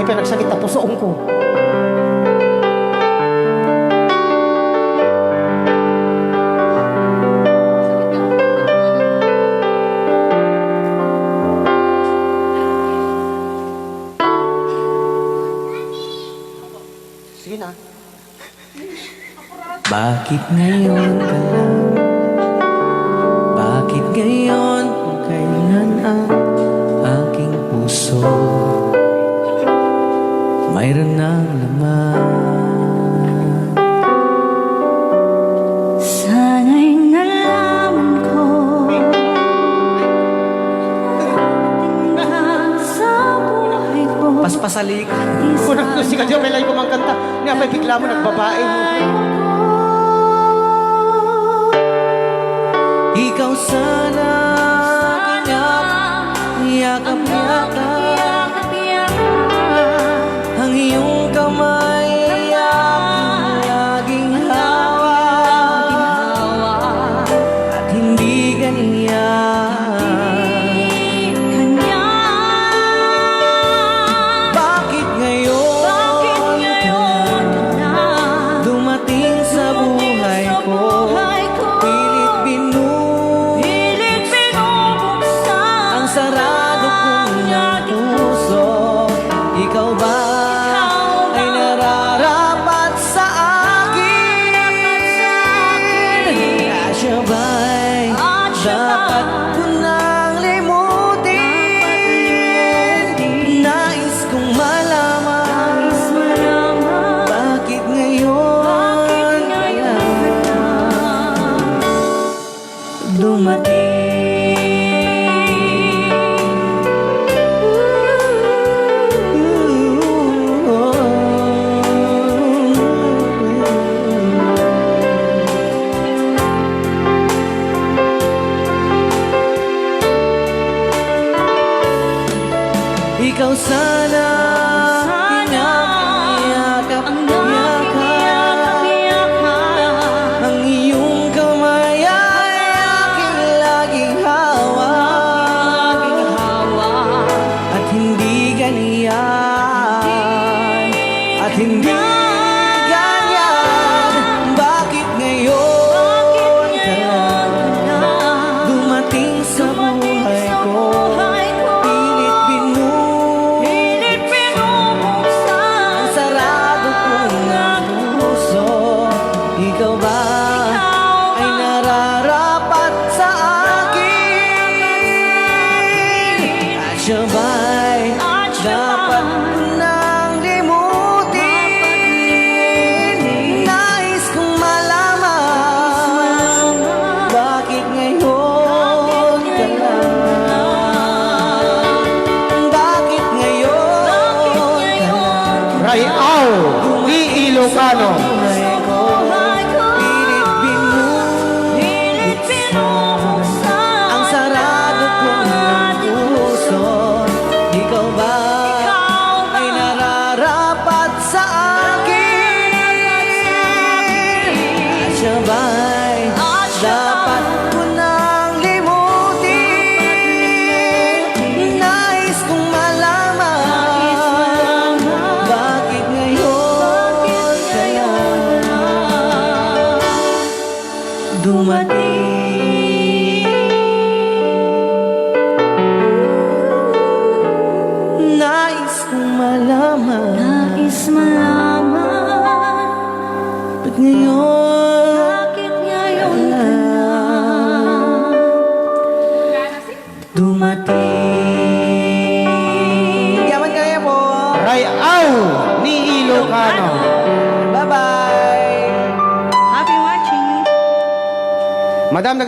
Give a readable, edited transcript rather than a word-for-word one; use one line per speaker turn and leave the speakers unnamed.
ka nagsakit na pusoong ko. Sige na.
Bakit ngayon ka lang? Bakit ngayon kung kailan ang aking puso mayroon ng laman?
Sana'y nalaman ko dating ka sa buhay ko.
Paspasalik.
Kunang ko si Kadyo, may layo kumang kanta. Nga pa'y bigla mo nagbabae mo.
Ikaw sana yakap-yakap ang iyong kamay ay aking laging hawak at hindi ganyan. Bakit ngayon dumating sa buhay ko? Pilit binubuksan ang sarado kong puso. Ikaw ba ay nararapat sa akin? Siya ba'y dapat ko nang limutin? Nais kong malaman bakit ngayon dumating? Ikaw sana yakap-yakap ang iyong kamay ay aking laging hawak at hindi ganyan, at hindi ganyan. Bakit ngayon ka lang dumating sa buhay ko? Ikaw ba ay nararapat sa akin? At siya ba'y dapat ko nang limutin? Nais kong malaman bakit ngayon ka lang? Bakit ngayon ka lang?
Rayaw ni Ilocano.
Ang sarado kong puso. Ikaw ba ay nararapat sa akin? At siya ba'y dapat ko nang limutin? Nais kong malaman bakit ngayon kaya dumating? Nais kong malaman ba't ngayon dumating? Yaman kaya po.
Rayaw ni Ilocano.
Bye-bye.
Happy watching.
Madam,